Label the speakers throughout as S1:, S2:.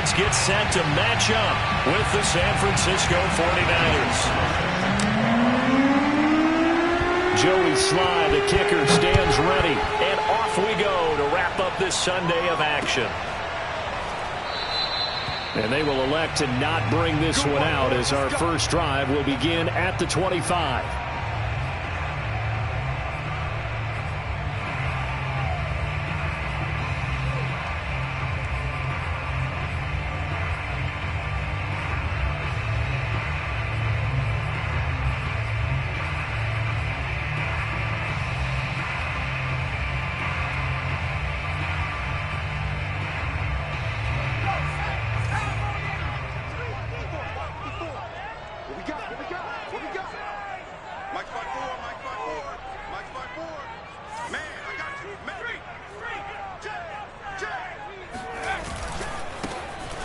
S1: Cards get set to match up with the San Francisco 49ers. Joey Sly, the kicker, stands ready. And off we go to wrap up this Sunday of action. And they will elect to not bring this one out as our first drive will begin at the 25.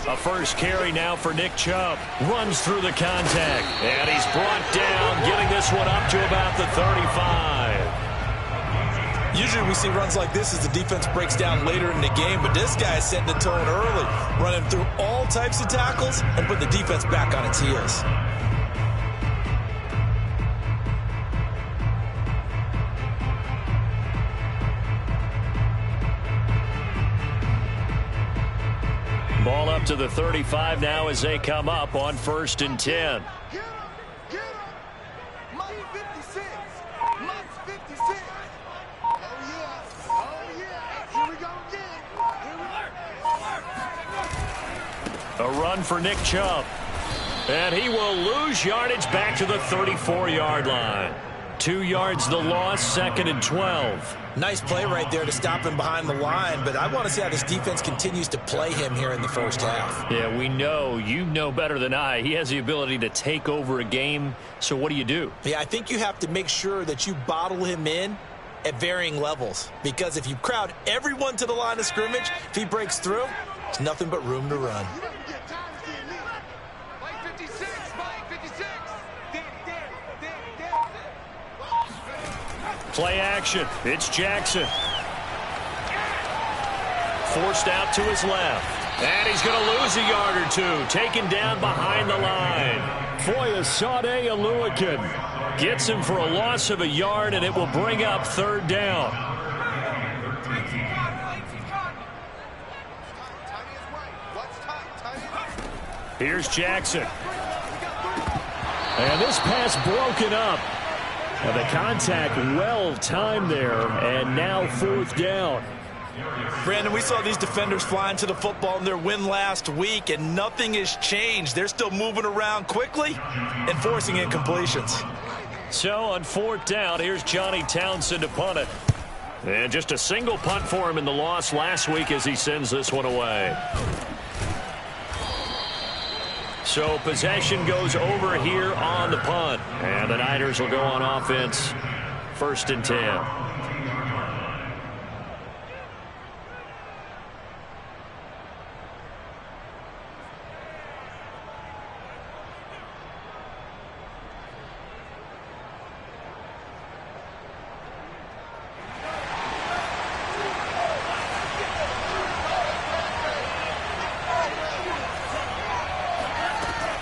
S1: A first carry now for Nick Chubb. Runs through the contact. And he's brought down, getting this one up to about the 35.
S2: Usually we see runs like this as the defense breaks down later in the game, but this guy is setting the tone early, running through all types of tackles and put the defense back on its heels.
S1: Ball up to the 35 now as they come up on 1st and 10.
S3: Get him! Get him! Mike 56! Mike 56! Oh, yeah! Oh, yeah! Here we go again! Here we go!
S1: A run for Nick Chubb. And he will lose yardage back to the 34-yard line. 2 yards the loss, 2nd and 12.
S2: Nice play right there to stop him behind the line, but I want to see how this defense continues to play him here in the first half.
S1: Yeah, we know. You know better than I. He has the ability to take over a game, so what do?
S2: Yeah, I think you have to make sure that you bottle him in at varying levels, because if you crowd everyone to the line of scrimmage, if he breaks through, there's nothing but room to run.
S1: Play action. It's Jackson. Forced out to his left. And he's going to lose a yard or two. Taken down behind the line. Foyesade Oluwakan gets him for a loss of a yard, and it will bring up 3rd down. Here's Jackson. And this pass broken up. And the contact well timed there, and now 4th down.
S2: Brandon, we saw these defenders flying to the football in their win last week, and nothing has changed. They're still moving around quickly and forcing incompletions.
S1: So on 4th down, here's Johnny Townsend to punt it. And just a single punt for him in the loss last week as he sends this one away. So possession goes over here on the punt. And the Niners will go on offense. 1st and 10.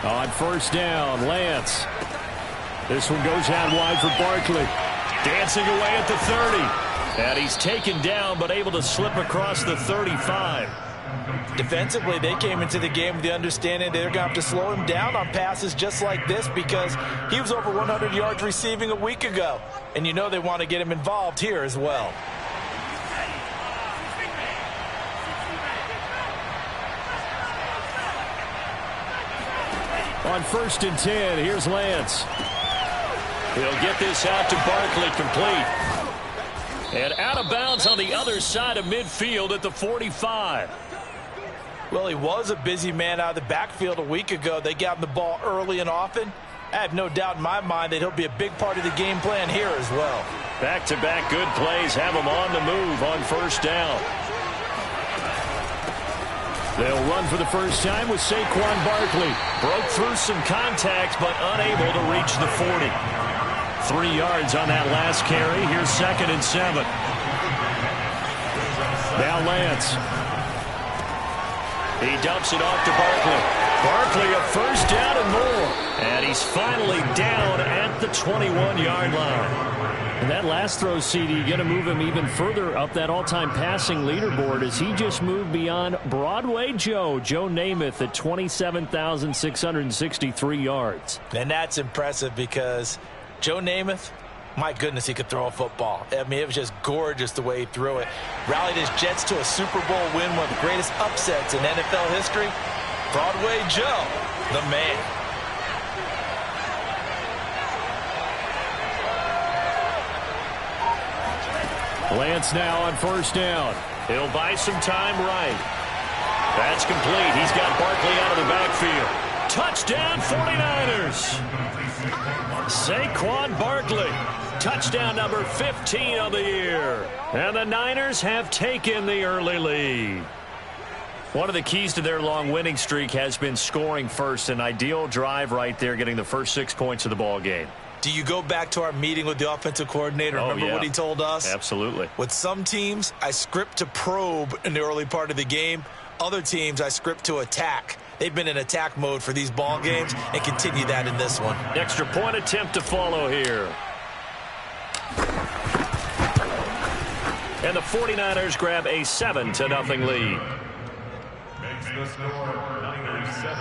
S1: On 1st down, Lance. This one goes out wide for Barkley. Dancing away at the 30. And he's taken down but able to slip across the 35.
S2: Defensively, they came into the game with the understanding they're going to have to slow him down on passes just like this because he was over 100 yards receiving a week ago. And you know they want to get him involved here as well.
S1: On 1st and 10, here's Lance. He'll get this out to Barkley, complete. And out of bounds on the other side of midfield at the 45.
S2: Well, he was a busy man out of the backfield a week ago. They got him the ball early and often. I have no doubt in my mind that he'll be a big part of the game plan here as well.
S1: Back-to-back good plays have him on the move on 1st down. They'll run for the first time with Saquon Barkley. Broke through some contact, but unable to reach the 40. 3 yards on that last carry. Here's 2nd and 7. Now Lance. He dumps it off to Barkley. Barkley a first down and more. And he's finally down at the 21-yard line. And that last throw, CD, going to move him even further up that all-time passing leaderboard as he just moved beyond Broadway Joe Namath at 27,663 yards.
S2: And that's impressive because Joe Namath, my goodness, he could throw a football. I mean, it was just gorgeous the way he threw it. Rallied his Jets to a Super Bowl win, one of the greatest upsets in NFL history. Broadway Joe, the man.
S1: Lance now on first down. He'll buy some time right. That's complete. He's got Barkley out of the backfield. Touchdown 49ers. Saquon Barkley. Touchdown number 15 of the year. And the Niners have taken the early lead. One of the keys to their long winning streak has been scoring first. An ideal drive right there, getting the first 6 points of the ball game.
S2: Do you go back to our meeting with the offensive coordinator? Remember what he told us?
S1: Absolutely.
S2: With some teams, I script to probe in the early part of the game. Other teams, I script to attack. They've been in attack mode for these ball games and continue that in this one.
S1: Extra point attempt to follow here. And the 49ers grab a 7-0 lead.
S4: Makes the score Niners 7,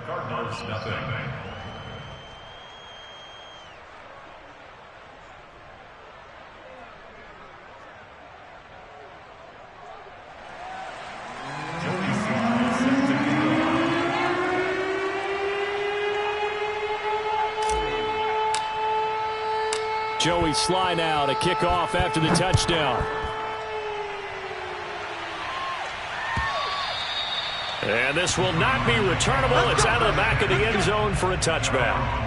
S4: Cardinals nothing.
S1: Joey Sly now to kick off after the touchdown. And this will not be returnable. It's out of the back of the end zone for a touchback.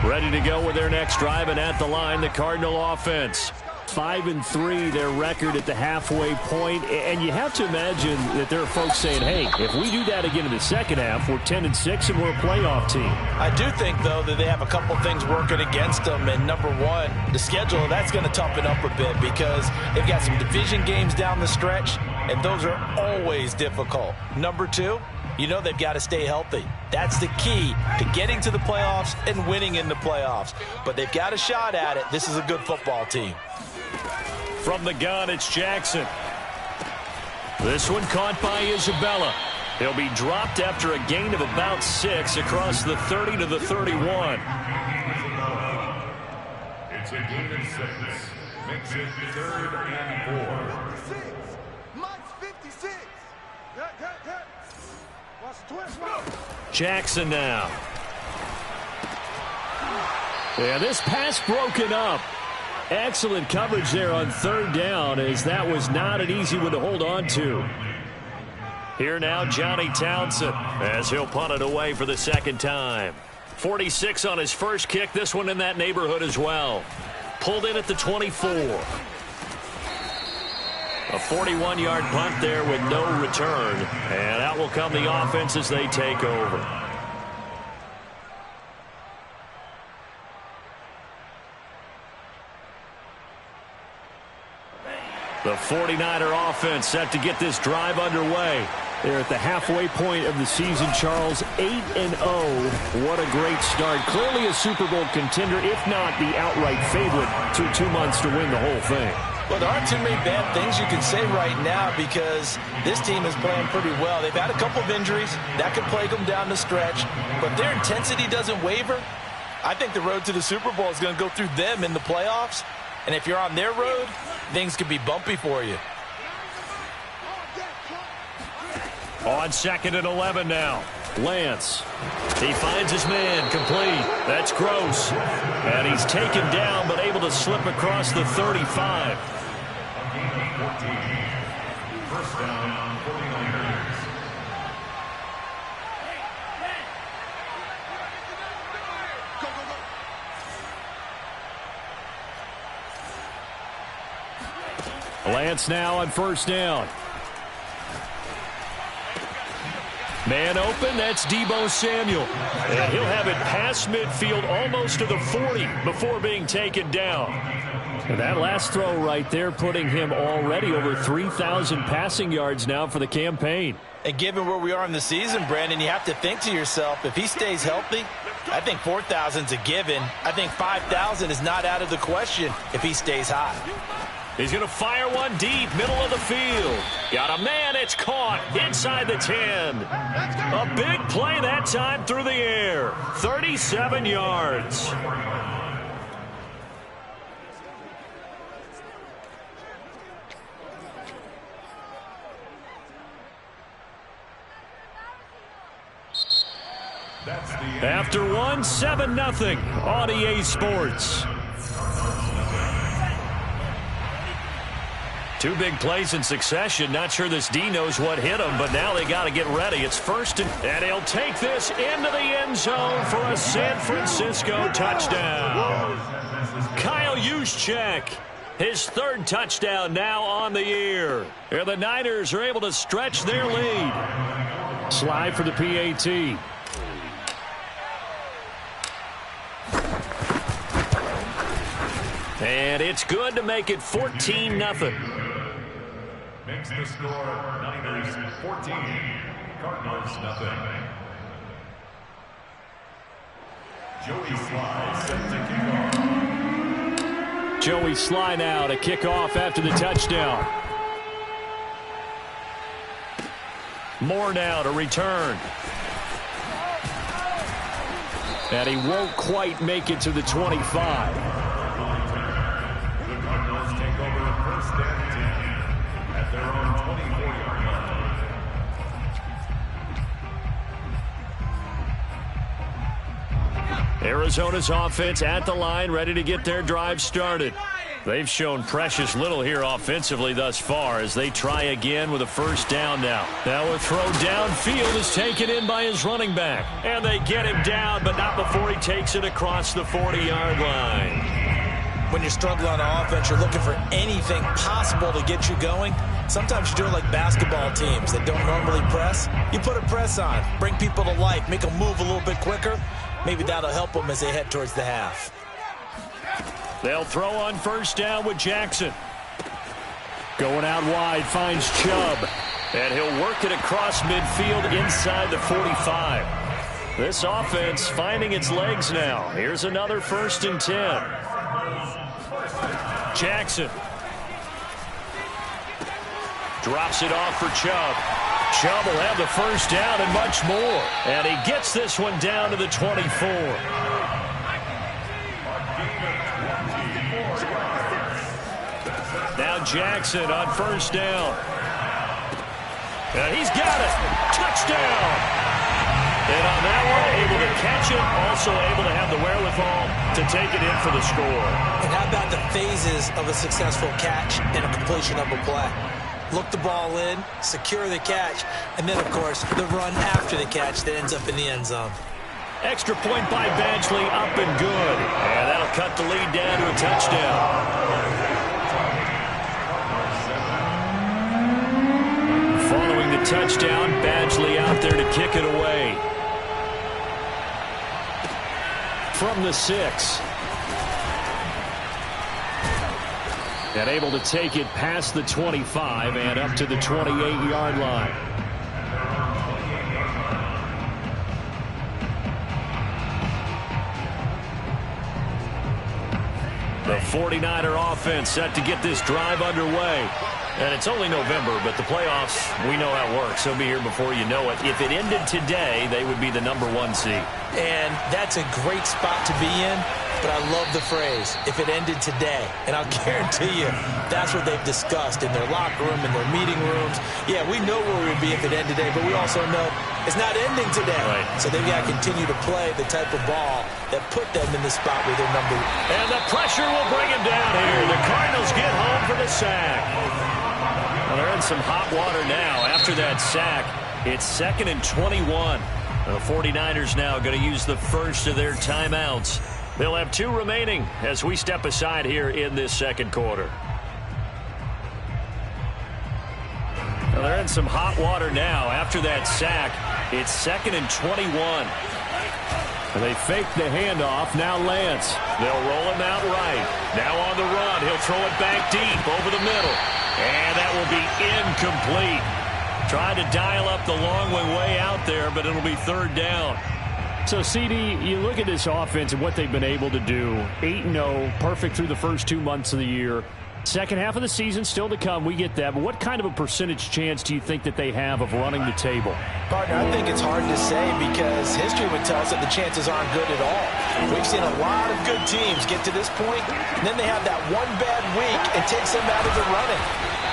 S1: Ready to go with their next drive, and at the line, the Cardinal offense. 5-3, their record at the halfway point. And you have to imagine that there are folks saying, hey, if we do that again in the second half, we're 10-6 and we're a playoff team.
S2: I do think, though, that they have a couple things working against them. And number one, the schedule, that's going to toughen up a bit because they've got some division games down the stretch, and those are always difficult. Number two, you know they've got to stay healthy. That's the key to getting to the playoffs and winning in the playoffs. But they've got a shot at it. This is a good football team.
S1: From the gun, it's Jackson. This one caught by Isabella. He'll be dropped after a gain of about 6 across the 30 to the 31.
S4: It's a gain of 6. Makes it 3rd and 4.
S3: 56. Mike's 56.
S1: Jackson now. Yeah, this pass broken up. Excellent coverage there on 3rd down, as that was not an easy one to hold on to. Here now, Johnny Townsend, as he'll punt it away for the second time. 46 on his first kick, this one in that neighborhood as well. Pulled in at the 24. A 41-yard punt there with no return. And out will come the offense as they take over. The 49er offense set to get this drive underway. They're at the halfway point of the season, Charles. 8-0. What a great start. Clearly a Super Bowl contender, if not the outright favorite, through 2 months to win the whole thing.
S2: Well, there aren't too many bad things you can say right now because this team is playing pretty well. They've had a couple of injuries. That could plague them down the stretch. But their intensity doesn't waver. I think the road to the Super Bowl is going to go through them in the playoffs. And if you're on their road, things could be bumpy for you.
S1: On 2nd and 11 now. Lance. He finds his man complete. That's Gross. And he's taken down but able to slip across the 35.
S4: First down, 49ers.
S1: Lance now on first down. Man open, that's Deebo Samuel. And he'll have it past midfield almost to the 40 before being taken down. And that last throw right there putting him already over 3,000 passing yards now for the campaign.
S2: And given where we are in the season, Brandon, you have to think to yourself, if he stays healthy, I think 4,000 is a given. I think 5,000 is not out of the question if he stays hot.
S1: He's going to fire one deep, middle of the field. Got a man, it's caught inside the 10. A big play that time through the air. 37 yards. After one, 7-0 on EA Sports. Two big plays in succession. Not sure this D knows what hit him, but now they got to get ready. It's first and he'll take this into the end zone for a San Francisco touchdown. Kyle Juszczyk, his third touchdown now on the year. And the Niners are able to stretch their lead. Slide for the PAT. And it's good to make it 14-0.
S4: Makes the score Niners 14, Cardinals 0. Joey Sly set to kick off.
S1: Joey Sly now to kick off after the touchdown. Moore now to return. And he won't quite make it to the 25. Arizona's offense at the line, ready to get their drive started. They've shown precious little here offensively thus far as they try again with a first down now. Now a throw downfield is taken in by his running back. And they get him down, but not before he takes it across the 40-yard line.
S2: When you're struggling on offense, you're looking for anything possible to get you going. Sometimes you do it like basketball teams that don't normally press. You put a press on, bring people to life, make them move a little bit quicker. Maybe that'll help them as they head towards the half.
S1: They'll throw on first down with Jackson. Going out wide, finds Chubb. And he'll work it across midfield inside the 45. This offense finding its legs now. Here's another 1st and 10. Jackson. Drops it off for Chubb. Chubb will have the first down and much more. And he gets this one down to the 24. Now Jackson on first down. And he's got it. Touchdown. And on that one, able to catch it, also able to have the wherewithal to take it in for the score.
S2: And how about the phases of a successful catch and a completion of a play? Look the ball in, secure the catch, and then, of course, the run after the catch that ends up in the end zone.
S1: Extra point by Badgley, up and good. And that'll cut the lead down to a touchdown. Following the touchdown, Badgley out there to kick it away. From the 6. And able to take it past the 25 and up to the 28-yard line. The 49er offense set to get this drive underway. And it's only November, but the playoffs, we know how it works. They'll be here before you know it. If it ended today, they would be the #1 seed.
S2: And that's a great spot to be in. But I love the phrase, if it ended today. And I'll guarantee you, that's what they've discussed in their locker room, in their meeting rooms. Yeah, we know where we would be if it ended today, but we also know it's not ending today.
S1: Right.
S2: So they've got to continue to play the type of ball that put them in the spot where they're #1.
S1: And the pressure will bring him down here. The Cardinals get home for the sack. Well, they're in some hot water now. After that sack, it's 2nd and 21. The 49ers now going to use the first of their timeouts. They'll have 2 remaining as we step aside here in this second quarter. Well, they're in some hot water now. After that sack, it's 2nd and 21. And they fake the handoff. Now Lance. They'll roll him out right. Now on the run. He'll throw it back deep over the middle. And that will be incomplete. Tried to dial up the long way out there, but it'll be 3rd down.
S5: So, CD, you look at this offense and what they've been able to do. 8-0, perfect through the first 2 months of the year. Second half of the season still to come. We get that. But what kind of a percentage chance do you think that they have of running the table?
S2: Partner, I think it's hard to say because history would tell us that the chances aren't good at all. We've seen a lot of good teams get to this point, and then they have that one bad week and takes them out of the running.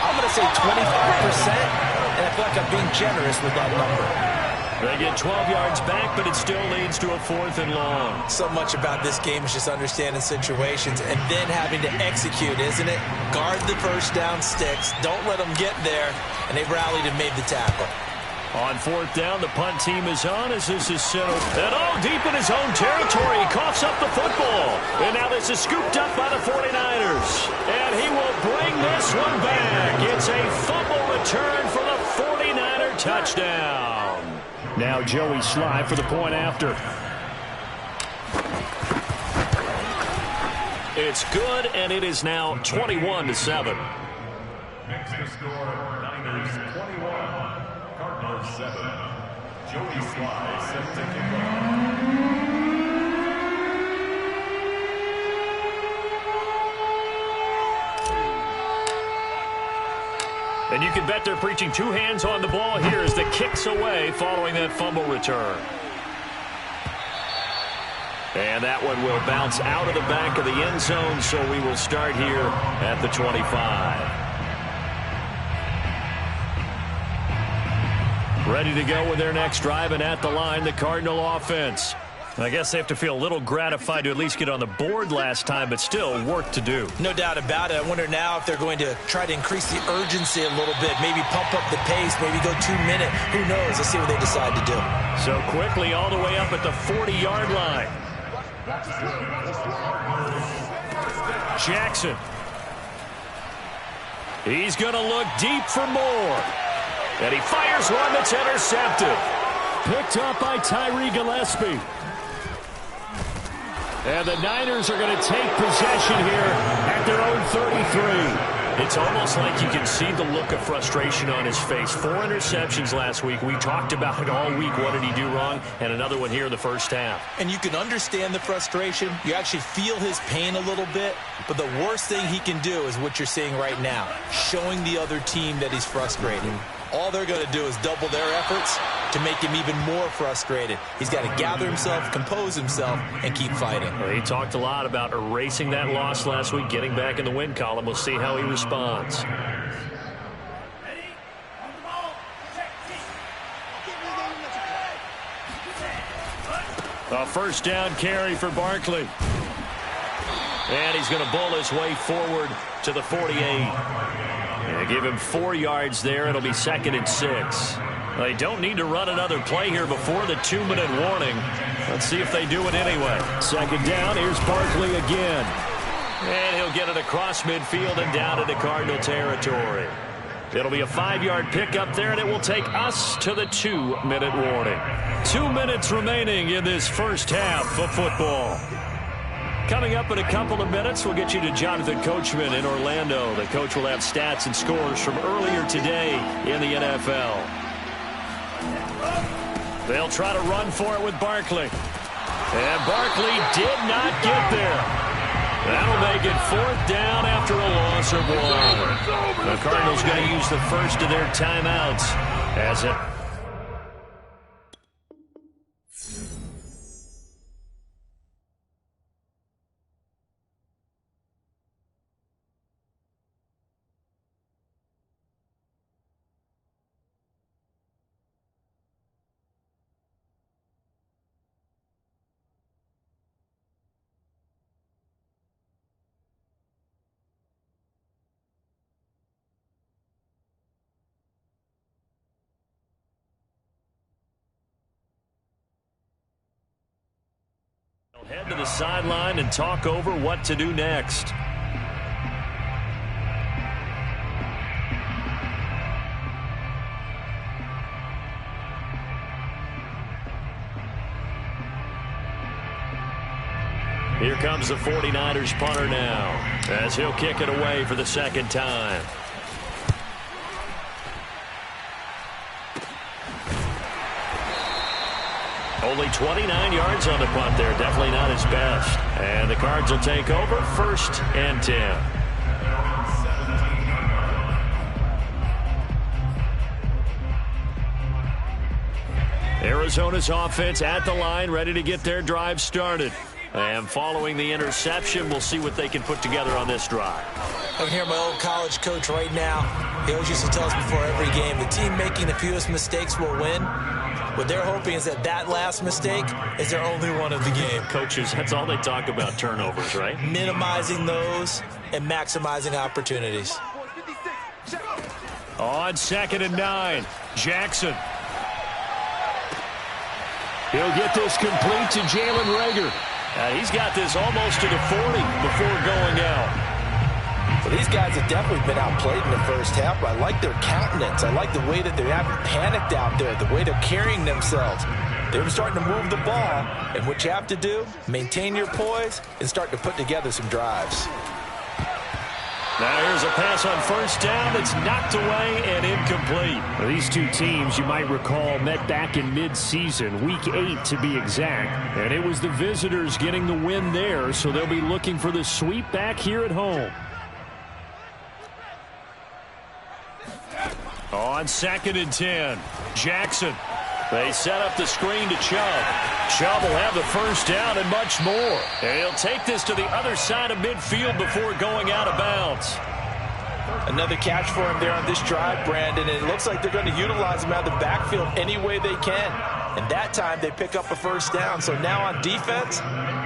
S2: I'm going to say 25%, and I feel like I'm being generous with that number.
S1: They get 12 yards back, but it still leads to a 4th and long.
S2: So much about this game is just understanding situations and then having to execute, isn't it? Guard the first down sticks. Don't let them get there. And they've rallied and made the tackle.
S1: On 4th down, the punt team is on as this is settled. And deep in his own territory. He coughs up the football. And now this is scooped up by the 49ers. And he will bring this one back. It's a fumble return for the 49er touchdown.
S5: Now Joey Sly for the point after.
S1: It's good, and it is now 21-7.
S4: Next to score, Niners 21, Cardinals 7. Joey Sly set to kick off.
S1: And you can bet they're preaching 2 hands on the ball here as the kick's away following that fumble return. And that one will bounce out of the back of the end zone, so we will start here at the 25. Ready to go with their next drive, and at the line, the Cardinal offense. I guess they have to feel a little gratified to at least get on the board last time, but still work to do.
S2: No doubt about it. I wonder now if they're going to try to increase the urgency a little bit, maybe pump up the pace, maybe go 2 minute. Who knows? Let's see what they decide to do.
S1: So quickly all the way up at the 40-yard line. Jackson. He's going to look deep for more. And he fires one that's intercepted.
S5: Picked up by Tyree Gillespie. And the Niners are going to take possession here at their own 33.
S1: It's almost like you can see the look of frustration on his face. 4 interceptions last week. We talked about it all week. What did he do wrong? And another one here in the first half.
S2: And you can understand the frustration. You actually feel his pain a little bit. But the worst thing he can do is what you're seeing right now, showing the other team that he's frustrated. All they're going to do is double their efforts to make him even more frustrated. He's got to gather himself, compose himself, and keep fighting.
S1: Well, he talked a lot about erasing that loss last week, getting back in the win column. We'll see how he responds. A first down carry for Barkley. And he's going to bull his way forward to the 48. Give him 4 yards there. It'll be 2nd and 6. They don't need to run another play here before the 2-minute warning. Let's see if they do it anyway.
S5: 2nd down. Here's Barkley again.
S1: And he'll get it across midfield and down into Cardinal territory. It'll be a 5-yard pickup there, and it will take us to the 2-minute warning. 2 minutes remaining in this first half of football. Coming up in a couple of minutes, we'll get you to Jonathan Coachman in Orlando. The coach will have stats and scores from earlier today in the NFL. They'll try to run for it with Barkley. And Barkley did not get there. That'll make it 4th down after a loss of 1. The Cardinals going to use the first of their timeouts as it... Head to the sideline and talk over what to do next. Here comes the 49ers punter now, as he'll kick it away for the second time. Only 29 yards on the punt there. Definitely not his best. And the Cards will take over, 1st and 10. Arizona's offense at the line, ready to get their drive started. And following the interception, we'll see what they can put together on this drive.
S2: I can hear my old college coach right now. He always used to tell us before every game, the team making the fewest mistakes will win. What they're hoping is that last mistake is their only one of the game.
S1: Coaches, that's all they talk about, turnovers, right?
S2: Minimizing those and maximizing opportunities.
S1: On 2nd and 9, Jackson.
S5: He'll get this complete to Jalen Reagor.
S1: He's got this almost to the 40 before going out.
S2: Well, these guys have definitely been outplayed in the first half, but I like their countenance. I like the way that they haven't panicked out there, the way they're carrying themselves. They're starting to move the ball, and what you have to do, maintain your poise and start to put together some drives.
S1: Now here's a pass on 1st down that's knocked away and incomplete.
S5: Well, these two teams, you might recall, met back in mid-season, Week 8 to be exact. And it was the visitors getting the win there, so they'll be looking for the sweep back here at home.
S1: On 2nd and 10, Jackson. They set up the screen to Chubb. Chubb will have the 1st down and much more. And he'll take this to the other side of midfield before going out of bounds.
S2: Another catch for him there on this drive, Brandon. And it looks like they're going to utilize him out of the backfield any way they can. And that time they pick up a 1st down. So now on defense,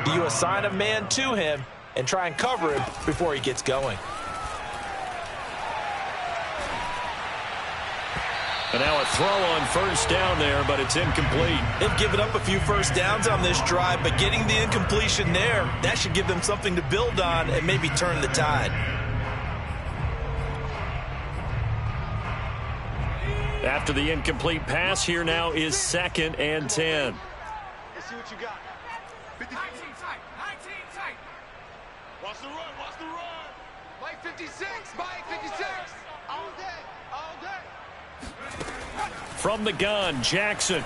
S2: do you assign a man to him and try and cover him before he gets going?
S1: And now a throw on 1st down there, but it's incomplete.
S2: They've given up a few 1st downs on this drive, but getting the incompletion there, that should give them something to build on and maybe turn the tide.
S1: After the incomplete pass, here now is 2nd and 10.
S3: Let's see what you got. 19 tight. Watch the run. Mike 56. Mike 56. All day.
S1: From the gun, Jackson.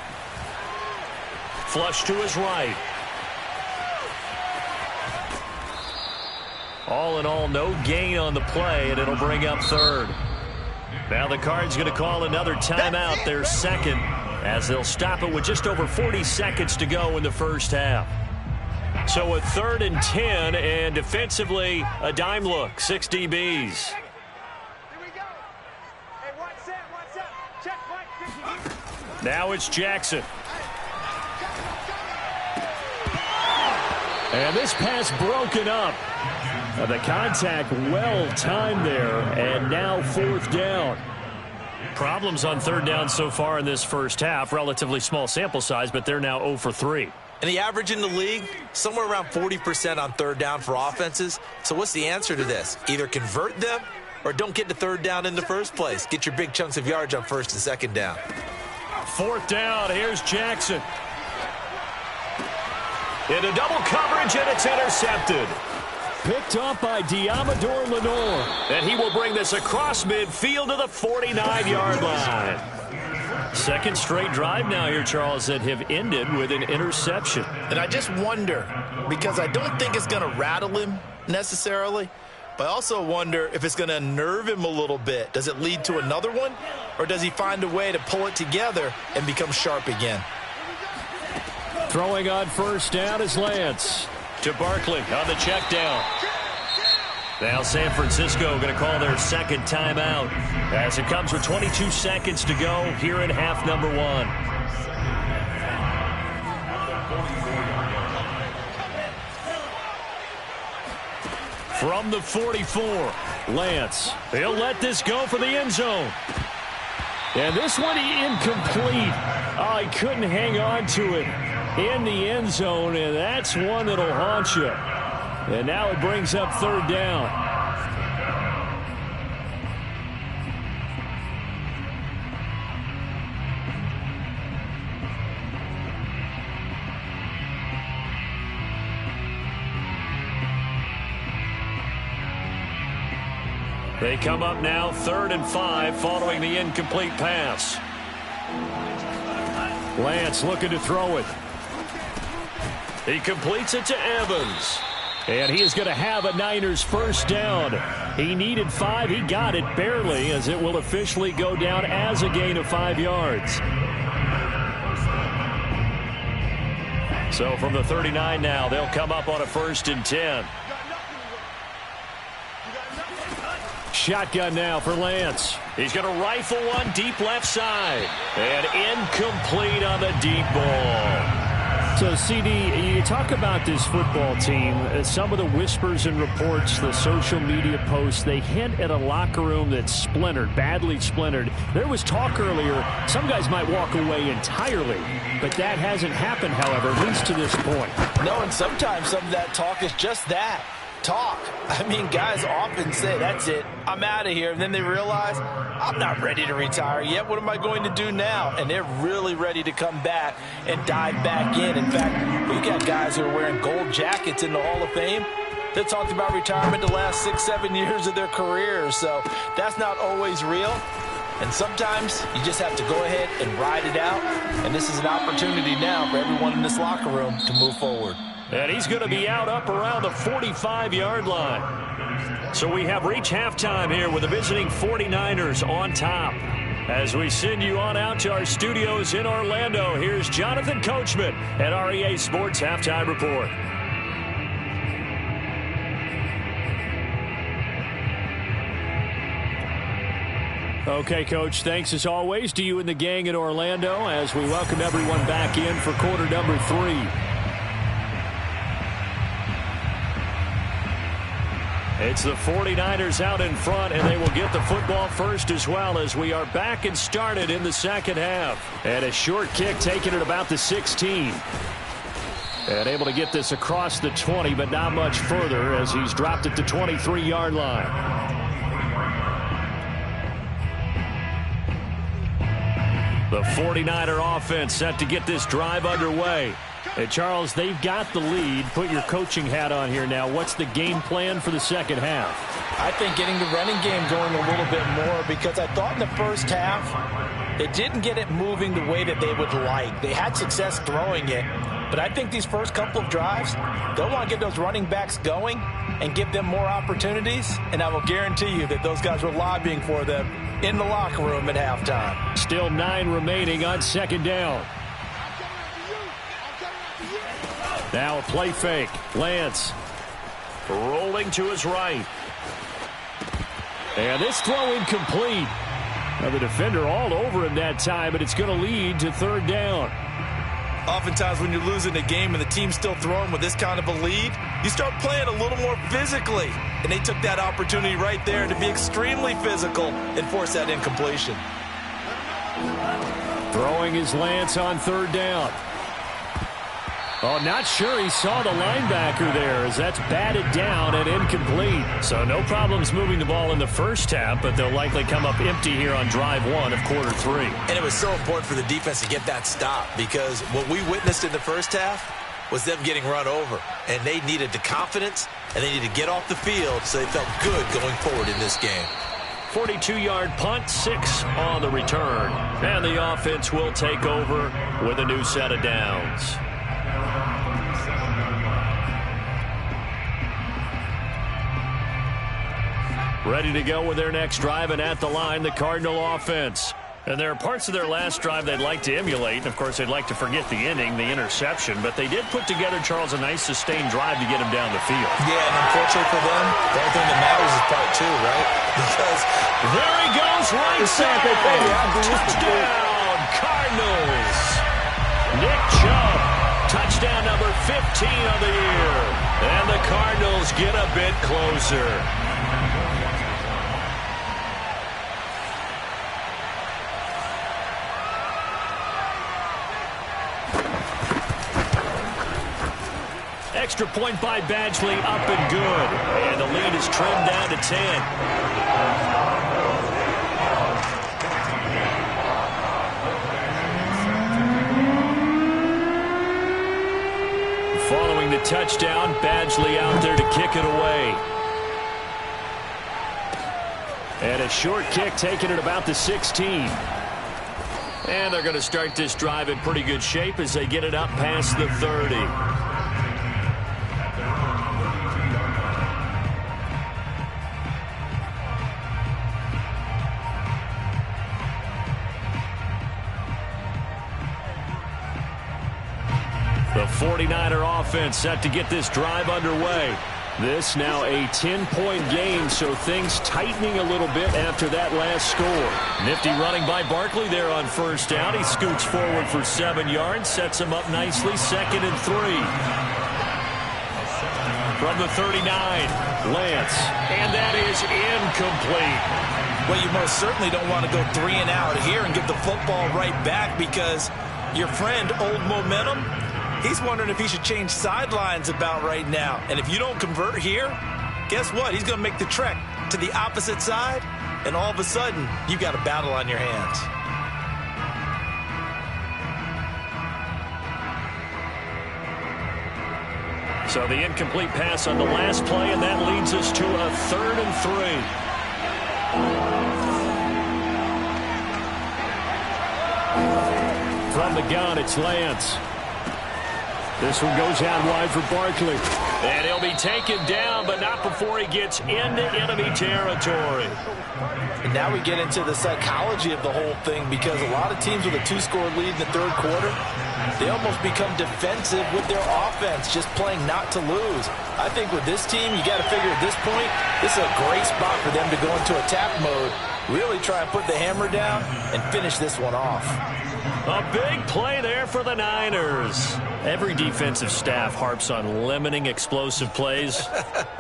S1: Flush to his right. All in all, no gain on the play, and it'll bring up 3rd. Now the Cards going to call another timeout, their 2nd, as they'll stop it with just over 40 seconds to go in the first half. So a 3rd and 10, and defensively, a dime look, 6 DBs. Now it's Jackson.
S5: And this pass broken up. The contact well timed there, and now 4th down.
S1: Problems on 3rd down so far in this first half. Relatively small sample size, but they're now 0 for 3.
S2: And the average in the league, somewhere around 40% on 3rd down for offenses. So what's the answer to this? Either convert them or don't get to 3rd down in the first place. Get your big chunks of yards on 1st and 2nd down.
S1: 4th down, here's Jackson. Into double coverage, and it's intercepted.
S5: Picked off by Diamador Lenore.
S1: And he will bring this across midfield to the 49-yard line. 2nd straight drive now here, Charles, that have ended with an interception.
S2: And I just wonder, because I don't think it's going to rattle him necessarily, but I also wonder if it's going to unnerve him a little bit. Does it lead to another one, or does he find a way to pull it together and become sharp again?
S5: Throwing on 1st down is Lance.
S1: To Barkley on the check down. Now San Francisco going to call their 2nd timeout as it comes with 22 seconds to go here in half number 1. From the 44, Lance. He'll let this go for the end zone.
S5: And this one incomplete. Oh, he couldn't hang on to it in the end zone, and that's one that'll haunt you. And now it brings up 3rd down.
S1: They come up now 3rd and 5 following the incomplete pass. Lance looking to throw it. He completes it to Evans. And he is going to have a Niners first down. He needed 5. He got it barely, as it will officially go down as a gain of 5 yards. So from the 39 now, they'll come up on a 1st and 10. Shotgun now for Lance. He's going to rifle one deep left side. And incomplete on the deep ball.
S5: So, CD, you talk about this football team. Some of the whispers and reports, the social media posts, they hint at a locker room that's splintered, badly splintered. There was talk earlier, some guys might walk away entirely. But that hasn't happened, however, at least to this point.
S2: No, and sometimes some of that talk is just that. Talk. I mean, guys often say, that's it, I'm out of here. And then they realize, I'm not ready to retire yet. What am I going to do now? And they're really ready to come back and dive back in. In fact, we've got guys who are wearing gold jackets in the Hall of Fame that talked about retirement the last 6-7 years of their careers. So that's not always real. And sometimes you just have to go ahead and ride it out. And this is an opportunity now for everyone in this locker room to move forward.
S1: And he's going to be out up around the 45-yard line. So we have reached halftime here with the visiting 49ers on top. As we send you on out to our studios in Orlando, here's Jonathan Coachman at REA Sports Halftime Report.
S5: Okay, Coach, thanks as always to you and the gang in Orlando as we welcome everyone back in for quarter number 3. It's the 49ers out in front, and they will get the football first as well as we are back and started in the second half. And a short kick taken at about the 16. And able to get this across the 20, but not much further as he's dropped at the 23-yard line. The 49er offense set to get this drive underway. Hey, Charles, they've got the lead. Put your coaching hat on here now. What's the game plan for the second half?
S2: I think getting the running game going a little bit more, because I thought in the first half they didn't get it moving the way that they would like. They had success throwing it, but I think these first couple of drives, they'll want to get those running backs going and give them more opportunities, and I will guarantee you that those guys were lobbying for them in the locker room at halftime.
S5: Still 9 remaining on second down. Now a play fake. Lance rolling to his right. And this throw incomplete. Now the defender all over him that time, but it's going to lead to third down.
S2: Oftentimes when you're losing a game and the team's still throwing with this kind of a lead, you start playing a little more physically. And they took that opportunity right there to be extremely physical and force that incompletion.
S5: Throwing is Lance on third down. Oh, not sure he saw the linebacker there as that's batted down and incomplete. So no problems moving the ball in the first half, but they'll likely come up empty here on drive 1 of quarter 3.
S2: And it was so important for the defense to get that stop, because what we witnessed in the first half was them getting run over. And they needed the confidence, and they needed to get off the field so they felt good going forward in this game.
S1: 42-yard punt, 6 on the return. And the offense will take over with a new set of downs. Ready to go with their next drive, and at the line, the Cardinal offense. And there are parts of their last drive they'd like to emulate. And, of course, they'd like to forget the inning, the interception. But they did put together, Charles, a nice sustained drive to get him down the field.
S2: Yeah, and unfortunately for them, the only thing that matters is part 2, right? Because
S1: there he goes, right side. Touchdown, Cardinals. Nick Chubb, touchdown number 15 of the year. And the Cardinals get a bit closer. Extra point by Badgley, up and good. And the lead is trimmed down to 10. Following the touchdown, Badgley out there to kick it away.
S5: a short kick taken at about the 16.
S1: And they're going to start this drive in pretty good shape as they get it up past the 30. The 49er offense set to get this drive underway. This now a 10-point game, so things tightening a little bit after that last score. Nifty running by Barkley there on first down. He scoots forward for 7 yards, sets him up nicely, 2nd and 3. From the 39, Lance, and that is incomplete.
S2: Well, you most certainly don't want to go 3 and out here and give the football right back because your friend, Old Momentum, he's wondering if he should change sidelines about right now. And if you don't convert here, guess what? He's going to make the trek to the opposite side, and all of a sudden, you got a battle on your hands.
S1: So the incomplete pass on the last play, and that leads us to a 3rd and 3. From the gun, it's Lance. This one goes out wide for Barkley. And he'll be taken down, but not before he gets into enemy territory.
S2: And now we get into the psychology of the whole thing because a lot of teams with a 2-score lead in the 3rd quarter, they almost become defensive with their offense, just playing not to lose. I think with this team, you got to figure at this point, this is a great spot for them to go into attack mode, really try and put the hammer down and finish this one off.
S1: A big play there for the Niners. Every defensive staff harps on limiting explosive plays.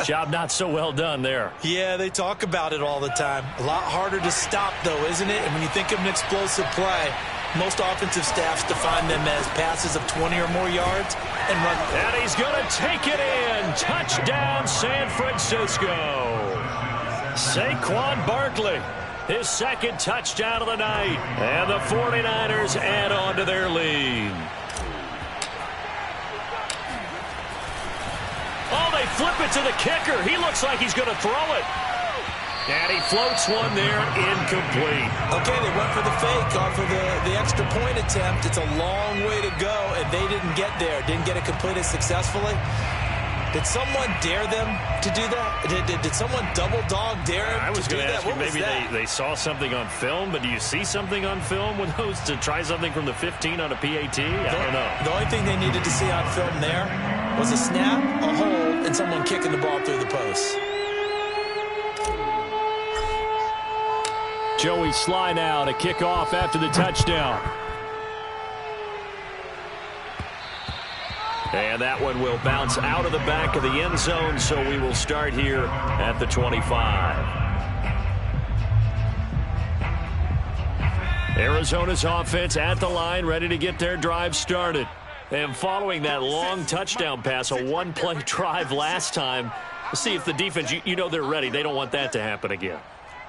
S1: Job not so well done there.
S2: Yeah, they talk about it all the time. A lot harder to stop, though, isn't it? And when you think of an explosive play, most offensive staffs define them as passes of 20 or more yards and run.
S1: And he's going to take it in. Touchdown, San Francisco. Saquon Barkley. His 2nd touchdown of the night. And the 49ers add on to their lead. Oh, they flip it to the kicker. He looks like he's going to throw it. And he floats one there, incomplete.
S2: Okay, they went for the fake off of the extra point attempt. It's a long way to go, and they didn't get there. Didn't get it completed successfully. Did someone dare them to do that? Did someone double dog dare them
S1: I was
S2: to do
S1: going to
S2: that?
S1: ask you, maybe they saw something on film, but do you see something on film with those to try something from the 15 on a PAT? I don't know.
S2: The only thing they needed to see on film there was a snap, a hold, and someone kicking the ball through the post.
S5: Joey Sly now to kick off after the touchdown.
S1: And that one will bounce out of the back of the end zone, so we will start here at the 25. Arizona's offense at the line, ready to get their drive started. And following that long touchdown pass, a one-play drive last time, we'll see if the defense, you know they're ready. They don't want that to happen again.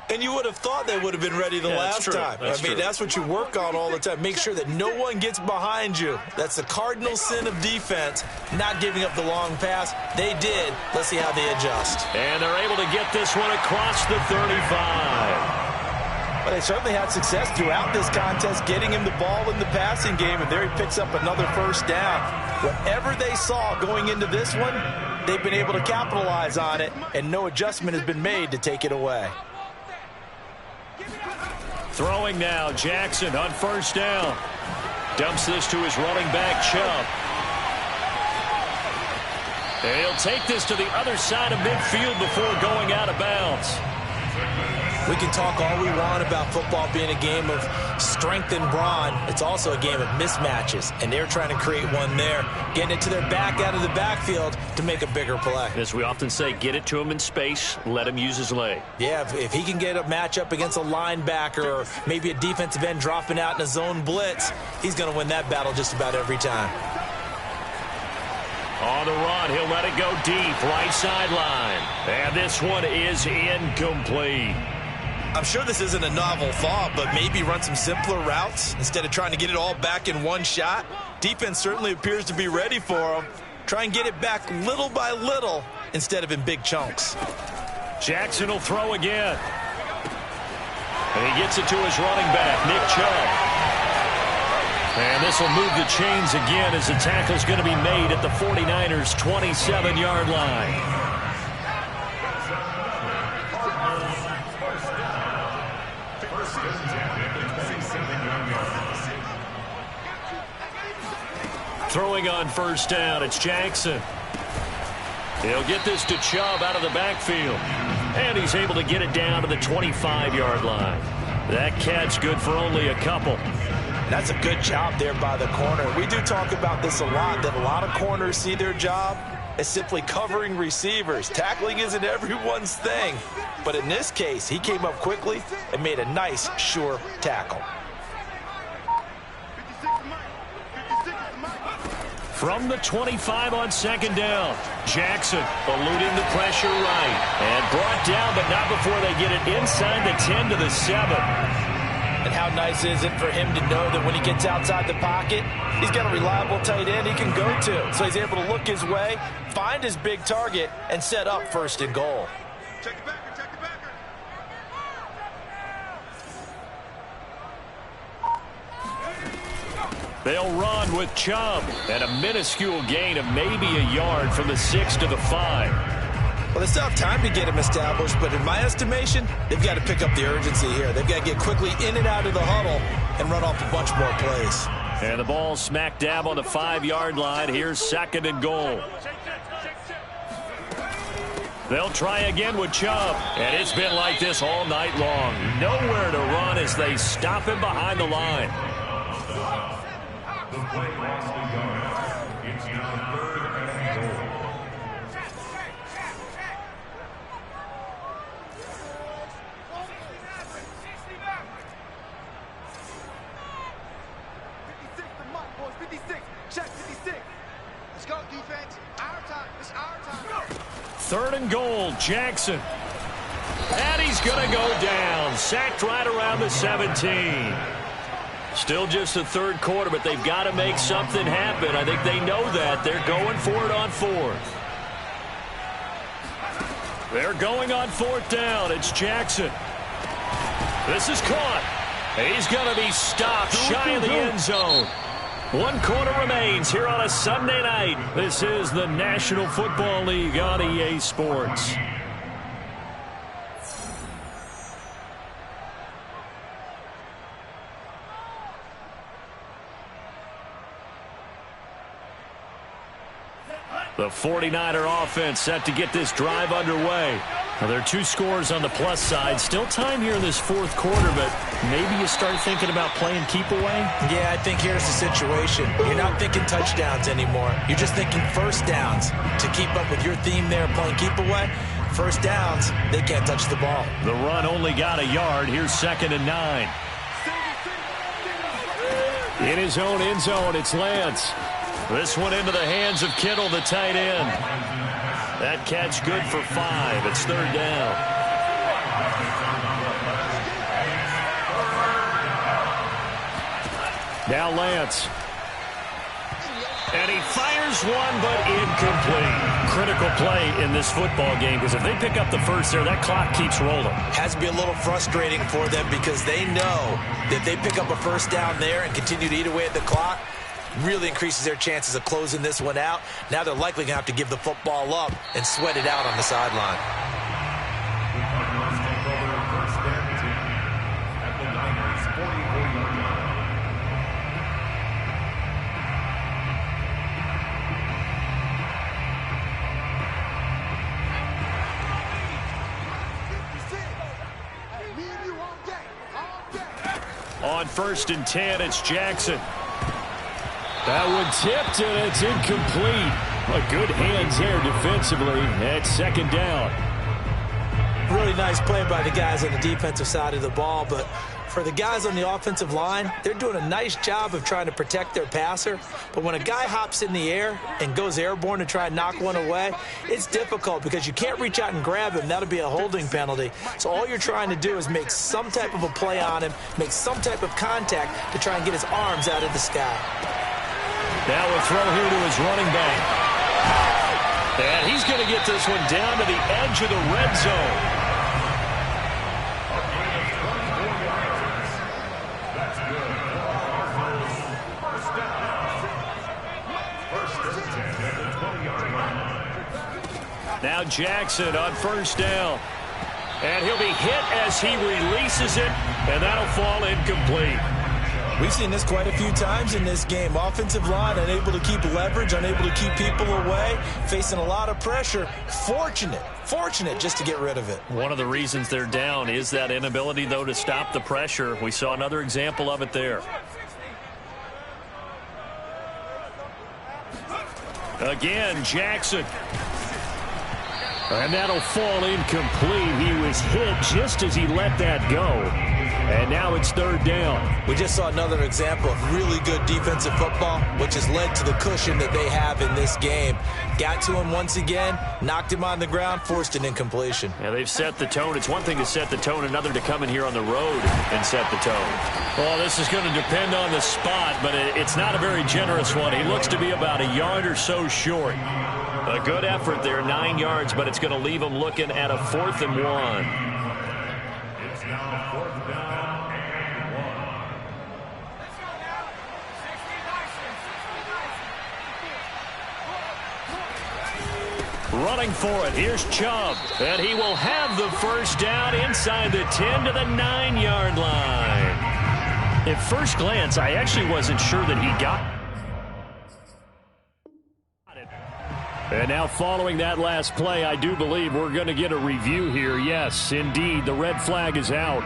S2: And you would have thought they would have been ready the last time. That's what you work on all the time. Make sure that no one gets behind you. That's the cardinal sin of defense, not giving up the long pass. They did. Let's see how they adjust.
S1: And they're able to get this one across the 35.
S2: Well, they certainly had success throughout this contest, getting him the ball in the passing game, and there he picks up another first down. Whatever they saw going into this one, they've been able to capitalize on it, and no adjustment has been made to take it away.
S1: Throwing now, Jackson on first down. Dumps this to his running back, Chubb. And he'll take this to the other side of midfield before going out of bounds.
S2: We can talk all we want about football being a game of strength and brawn. It's also a game of mismatches, and they're trying to create one there, getting it to their back out of the backfield to make a bigger play.
S1: As we often say, get it to him in space, let him use his leg.
S2: Yeah, if he can get a matchup against a linebacker or maybe a defensive end dropping out in a zone blitz, he's going to win that battle just about every time.
S1: On the run, he'll let it go deep, right sideline. And this one is incomplete.
S2: I'm sure this isn't a novel thought, but maybe run some simpler routes instead of trying to get it all back in one shot. Defense certainly appears to be ready for him. Try and get it back little by little instead of in big chunks.
S1: Jackson will throw again. And he gets it to his running back, Nick Chubb. And this will move the chains again as the tackle's going to be made at the 49ers' 27-yard line. Throwing on first down, it's Jackson. He'll get this to Chubb out of the backfield. And he's able to get it down to the 25-yard line. That catch good for only a couple.
S2: That's a good job there by the corner. We do talk about this a lot, that a lot of corners see their job as simply covering receivers. Tackling isn't everyone's thing. But in this case, he came up quickly and made a nice, sure tackle.
S1: From the 25 on second down, Jackson eluding the pressure right. And brought down, but not before they get it inside the 10 to the 7.
S2: And how nice is it for him to know that when he gets outside the pocket, he's got a reliable tight end he can go to. So he's able to look his way, find his big target, and set up first and goal.
S3: Check the backer, check the backer.
S1: They'll run with Chubb and a minuscule gain of maybe a yard from the 6 to the 5.
S2: Well, they still have time to get him established, but in my estimation, they've got to pick up the urgency here. They've got to get quickly in and out of the huddle and run off a bunch more plays.
S1: And the ball smack dab on the 5-yard line. Here's second and goal. They'll try again with Chubb, and it's been like this all night long. Nowhere to run as they stop him behind the line.
S4: The play lost the yard. It's now 3rd and goal.
S3: Check 56. Let's go, defense. Our time. It's our time.
S1: 3rd and goal, Jackson. And he's going to go down. Sacked right around the 17. Still just the third quarter, but they've got to make something happen. I think they know that. They're going for it on 4th. They're going on 4th down. It's Jackson. This is caught. He's going to be stopped shy of the end zone. 1 quarter remains here on a Sunday night. This is the National Football League on EA Sports. The 49er offense set to get this drive underway. Now, there are 2 scores on the plus side. Still time here in this 4th quarter, but maybe you start thinking about playing keep away?
S2: Yeah, I think here's the situation. You're not thinking touchdowns anymore. You're just thinking first downs. To keep up with your theme there, playing keep away, first downs, they can't touch the ball.
S1: The run only got a yard. Here's 2nd and 9. In his own end zone, it's Lance. This one into the hands of Kittle, the tight end. That catch good for 5. It's 3rd down. Now Lance. And he fires one, but incomplete. Critical play in this football game, because if they pick up the first there, that clock keeps rolling.
S2: Has to be a little frustrating for them because they know that they pick up a first down there and continue to eat away at the clock, really increases their chances of closing this one out. Now they're likely going to have to give the football up and sweat it out on the sideline.
S1: On 1st and 10, it's Jackson. That one tipped, and it's incomplete. A good hands there defensively at 2nd down.
S2: Really nice play by the guys on the defensive side of the ball, but for the guys on the offensive line, they're doing a nice job of trying to protect their passer. But when a guy hops in the air and goes airborne to try and knock one away, it's difficult because you can't reach out and grab him. That'll be a holding penalty. So all you're trying to do is make some type of a play on him, make some type of contact to try and get his arms out of the sky.
S1: Now a throw here to his running back. And he's going to get this one down to the edge of the red zone. Now Jackson on first down. And he'll be hit as he releases it, and that'll fall incomplete.
S2: We've seen this quite a few times in this game. Offensive line unable to keep leverage, unable to keep people away, facing a lot of pressure. Fortunate just to get rid of it.
S1: One of the reasons they're down is that inability, though, to stop the pressure. We saw another example of it there. Again, Jackson. And that'll fall incomplete. He was hit just as he let that go. And now it's third down.
S2: We just saw another example of really good defensive football, which has led to the cushion that they have in this game. Got to him once again, knocked him on the ground, forced an incompletion.
S1: Yeah, they've set the tone. It's one thing to set the tone, another to come in here on the road and set the tone. Well, this is going to depend on the spot, but it's not a very generous one. He looks to be about a yard or so short. A good effort there, 9 yards, but it's going to leave him looking at a 4th and 1.
S4: It's now 4th down and 1.
S1: Running for it, here's Chubb, and he will have the first down inside the 10 to the 9-yard line. At first glance, I actually wasn't sure that he got it. And now following that last play, I do believe we're going to get a review here. Yes, indeed, the red flag is out.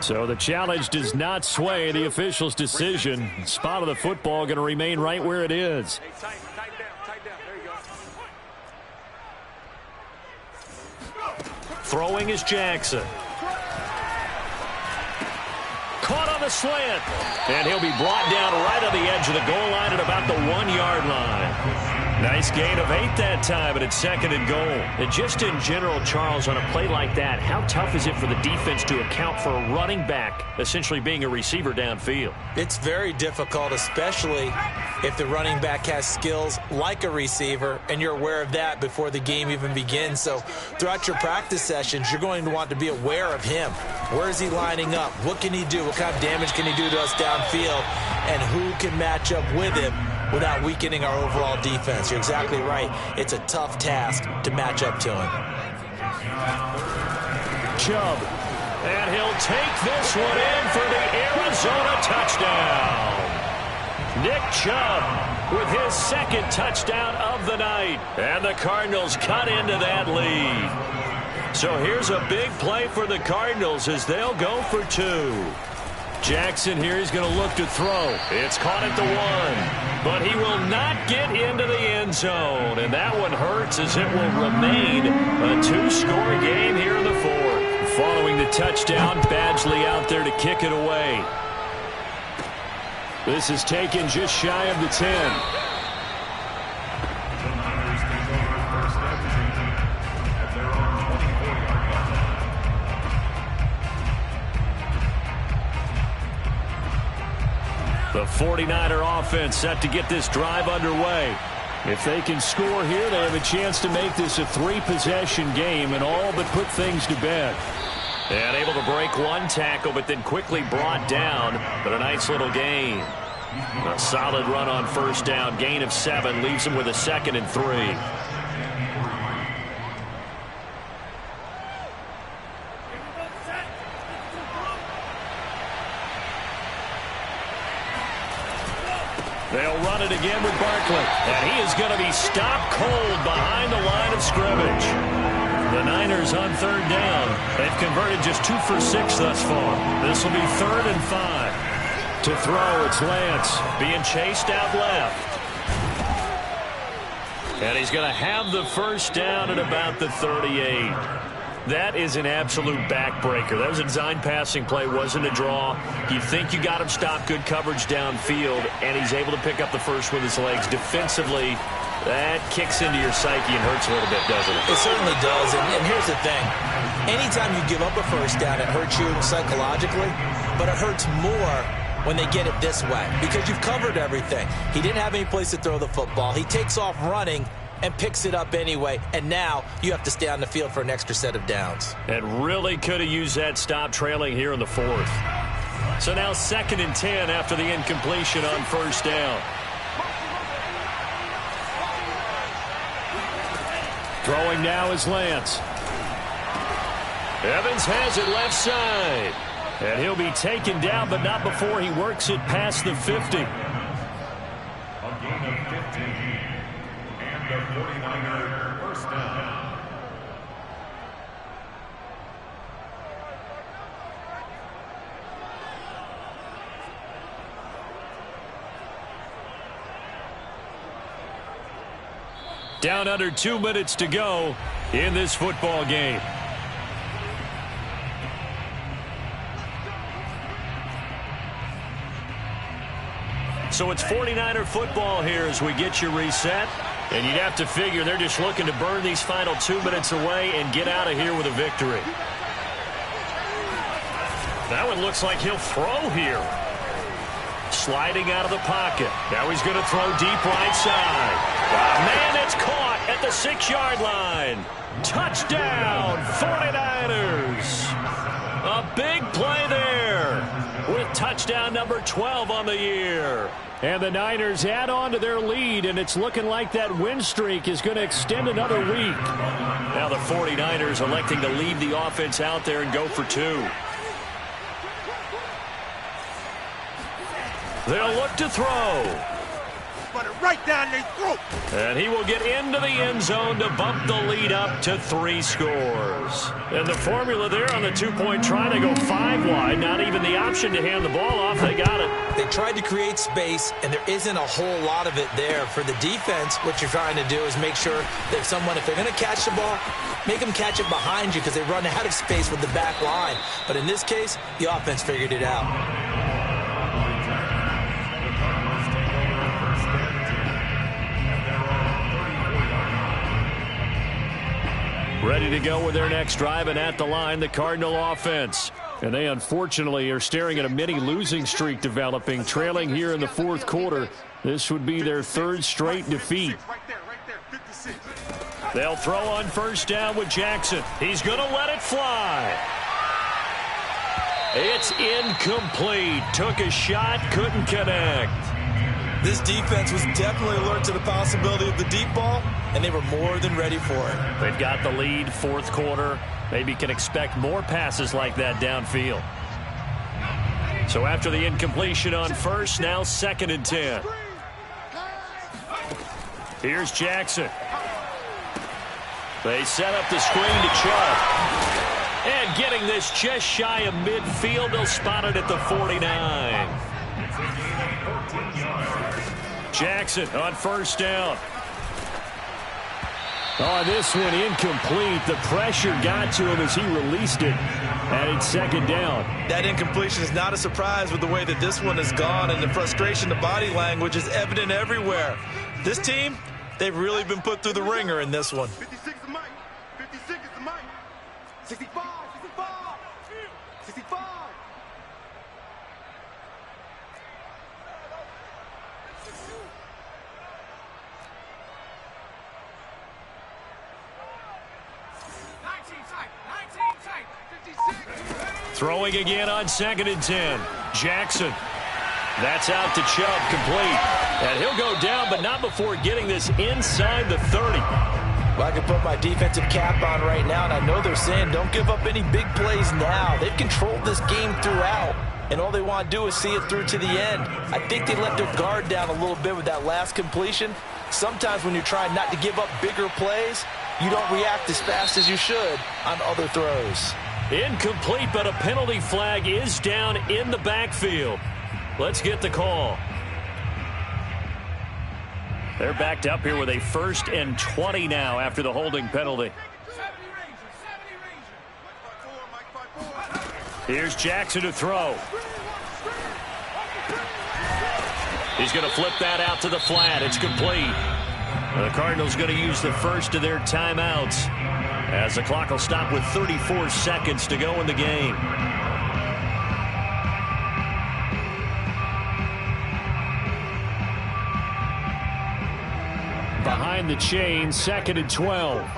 S1: So the challenge does not sway the official's decision. Spot of the football going to remain right where it is.
S3: Hey, tight down. There you go.
S1: Throwing is Jackson. Caught on the slant. And he'll be brought down right on the edge of the goal line at about the 1-yard line. Nice gain of 8 that time, but it's 2nd and goal. And just in general, Charles, on a play like that, how tough is it for the defense to account for a running back essentially being a receiver downfield?
S2: It's very difficult, especially if the running back has skills like a receiver, and you're aware of that before the game even begins. So throughout your practice sessions, you're going to want to be aware of him. Where is he lining up? What can he do? What kind of damage can he do to us downfield? And who can match up with him without weakening our overall defense? You're exactly right. It's a tough task to match up to him.
S1: Chubb. And he'll take this one in for the Arizona touchdown. Nick Chubb with his 2nd touchdown of the night. And the Cardinals cut into that lead. So here's a big play for the Cardinals as they'll go for 2. Jackson here is going to look to throw. It's caught at the 1. But he will not get into the end zone. And that one hurts as it will remain a 2-score game here in the 4th. Following the touchdown, Badgley out there to kick it away. This is taken just shy of the 10. The 49er offense set to get this drive underway. If they can score here, they have a chance to make this a 3-possession game and all but put things to bed. And able to break one tackle, but then quickly brought down. But a nice little gain. A solid run on first down. Gain of 7 leaves them with a 2nd and 3. They'll run it again with Barkley. And he is going to be stopped cold behind the line of scrimmage. The Niners on 3rd down. They've converted just 2 for 6 thus far. This will be 3rd and 5. To throw, it's Lance being chased out left. And he's going to have the first down at about the 38. That is an absolute backbreaker. That was a design passing play, wasn't a draw. You think you got him stopped, good coverage downfield, and he's able to pick up the first with his legs. Defensively, that kicks into your psyche and hurts a little bit, doesn't it?
S2: It certainly does, and here's the thing. Anytime you give up a first down, it hurts you psychologically, but it hurts more when they get it this way because you've covered everything. He didn't have any place to throw the football. He takes off running and picks it up anyway, and now you have to stay on the field for an extra set of downs.
S1: And really could have used that stop trailing here in the 4th. So now 2nd and 10 after the incompletion on first down. Throwing now is Lance. Evans has it left side. And he'll be taken down, but not before he works it past the 50.
S4: A gain of 15. And the 49er first down.
S1: Down under 2 minutes to go in this football game. So it's 49er football here as we get you reset. And you'd have to figure they're just looking to burn these final 2 minutes away and get out of here with a victory. That one looks like he'll throw here. Sliding out of the pocket. Now he's going to throw deep right side. Man, it's caught at the 6-yard line. Touchdown, 49ers. A big play there with touchdown number 12 on the year.
S5: And the Niners add on to their lead, and it's looking like that win streak is going to extend another week.
S1: Now the 49ers electing to leave the offense out there and go for 2. They'll look to throw.
S3: Run it right down their throat.
S1: And he will get into the end zone to bump the lead up to 3 scores. And the formula there on the 2-point try to go 5 wide. Not even the option to hand the ball off. They got it.
S2: They tried to create space, and there isn't a whole lot of it there. For the defense, what you're trying to do is make sure that if they're going to catch the ball, make them catch it behind you because they run out of space with the back line. But in this case, the offense figured it out.
S1: Ready to go with their next drive, and at the line, the Cardinal offense.
S5: And they unfortunately are staring at a mini losing streak developing, trailing here in the 4th quarter. This would be their 3rd straight defeat.
S1: They'll throw on first down with Jackson. He's going to let it fly. It's incomplete. Took a shot, couldn't connect.
S2: This defense was definitely alert to the possibility of the deep ball, and they were more than ready for it.
S1: They've got the lead, 4th quarter. Maybe can expect more passes like that downfield. So after the incompletion on first, now 2nd and 10. Here's Jackson. They set up the screen to Chubb. And getting this just shy of midfield, they'll spot it at the 49. Jackson on first down.
S5: Oh, this one incomplete. The pressure got to him as he released it. And it's 2nd down.
S2: That incompletion is not a surprise with the way that this one has gone, and the frustration, the body language is evident everywhere. This team, they've really been put through the ringer in this one.
S3: 56 is Mike. 56 is the Mike. 65, 65, 65.
S1: Throwing again on 2nd and 10. Jackson. That's out to Chubb, complete. And he'll go down, but not before getting this inside the 30.
S2: Well, I can put my defensive cap on right now, and I know they're saying don't give up any big plays now. They've controlled this game throughout, and all they want to do is see it through to the end. I think they let their guard down a little bit with that last completion. Sometimes when you're trying not to give up bigger plays, you don't react as fast as you should on other throws.
S1: Incomplete, but a penalty flag is down in the backfield. Let's get the call. They're backed up here with a 1st and 20 now after the holding penalty. Here's Jackson to throw. He's going to flip that out to the flat. It's complete. The Cardinals going to use the first of their timeouts as the clock will stop with 34 seconds to go in the game.
S5: Behind the chain, 2nd and 12.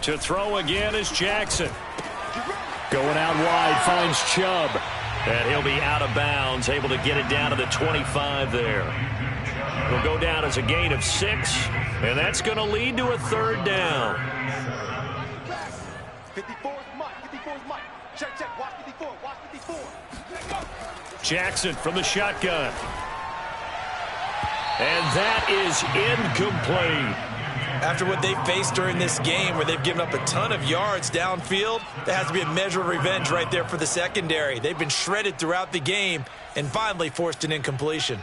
S1: To throw again is Jackson. Going out wide, finds Chubb. And he'll be out of bounds, able to get it down to the 25 there. He'll go down as a gain of 6, and that's going to lead to a 3rd down.
S3: 54 is Mike. 54 is Mike. Check. Watch 54. Watch 54.
S1: Jackson from the shotgun. And that is incomplete.
S2: After what they faced during this game where they've given up a ton of yards downfield, there has to be a measure of revenge right there for the secondary. They've been shredded throughout the game and finally forced an incompletion.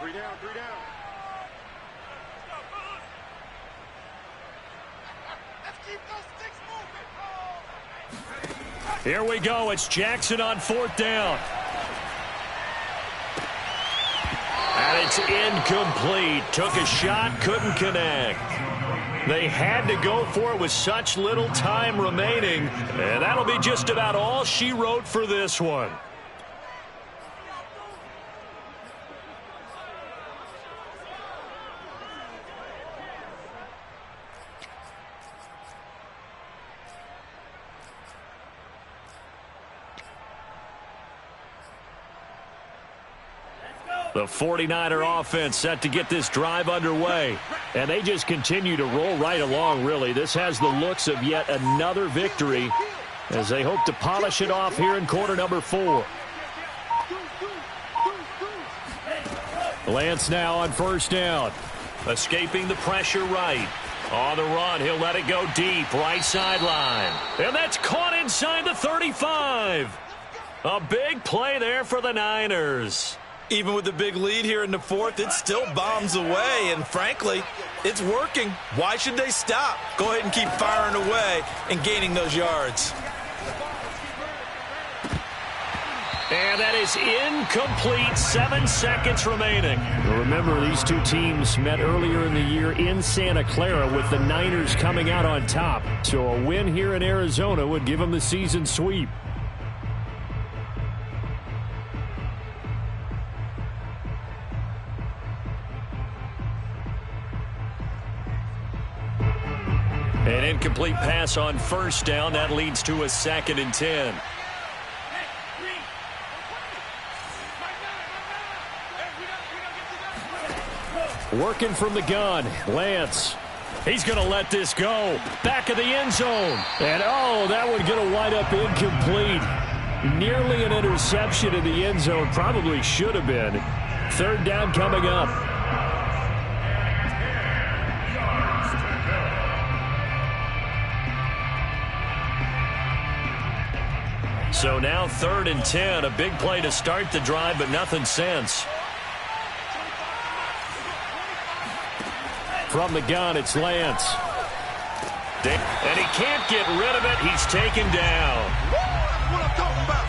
S3: 3 down. Let's keep those sticks moving.
S1: Here we go. It's Jackson on 4th down. And it's incomplete. Took a shot, couldn't connect. They had to go for it with such little time remaining. And that'll be just about all she wrote for this one. The 49er offense set to get this drive underway. And they just continue to roll right along, really. This has the looks of yet another victory as they hope to polish it off here in quarter number 4. Lance now on 1st down. Escaping the pressure right. On the run, he'll let it go deep, right sideline. And that's caught inside the 35. A big play there for the Niners.
S2: Even with the big lead here in the 4th, it still bombs away, and frankly, it's working. Why should they stop? Go ahead and keep firing away and gaining those yards.
S1: And that is incomplete. 7 seconds remaining.
S5: Remember, these two teams met earlier in the year in Santa Clara with the Niners coming out on top. So a win here in Arizona would give them the season sweep.
S1: An incomplete pass on 1st down. That leads to a 2nd and 10.
S5: Working from the gun, Lance.
S1: He's going to let this go. Back of the end zone.
S5: And, oh, that one going to wind up incomplete. Nearly an interception in the end zone. Probably should have been. 3rd down coming up.
S1: So now 3rd and 10. A big play to start the drive, but nothing since.
S5: From the gun, it's Lance.
S1: And he can't get rid of it. He's taken down.
S3: That's what I'm talking about.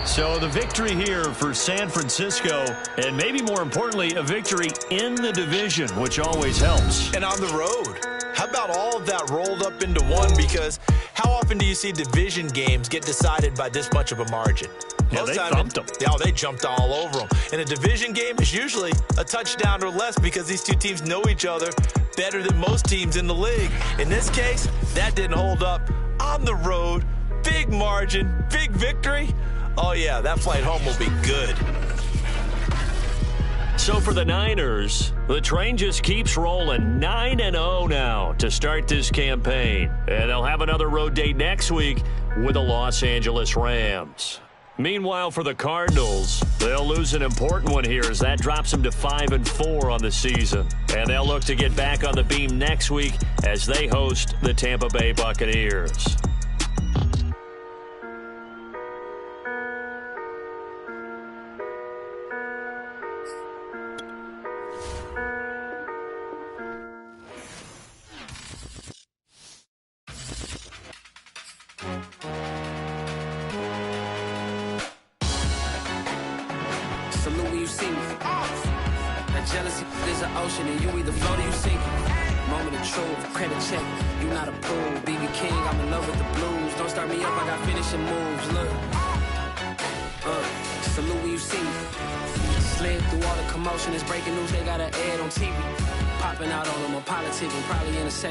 S1: So the victory here for San Francisco, and maybe more importantly, a victory in the division, which always helps.
S2: And on the road. How about all of that rolled up into one? Because how often do you see division games get decided by this much of a margin?
S1: Yeah, they thumped them.
S2: Yeah, they jumped all over them. And a division game is usually a touchdown or less because these two teams know each other better than most teams in the league. In this case, that didn't hold up. On the road, big margin, big victory. Oh, yeah, that flight home will be good.
S1: So for the Niners, the train just keeps rolling. 9-0 now to start this campaign. And they'll have another road date next week with the Los Angeles Rams. Meanwhile, for the Cardinals, they'll lose an important one here as that drops them to 5-4 on the season. And they'll look to get back on the beam next week as they host the Tampa Bay Buccaneers.
S6: Salute when you see me. That jealousy is an ocean and you either float or you sink. Moment of truth, credit check, you not approved. BB King, I'm in love with the blues. Don't start me up, I got finishing moves. Look, salute when you see me. Slid through all the commotion, it's breaking news, they got an ad on TV. Popping out on them, I'm politicking, probably in a second.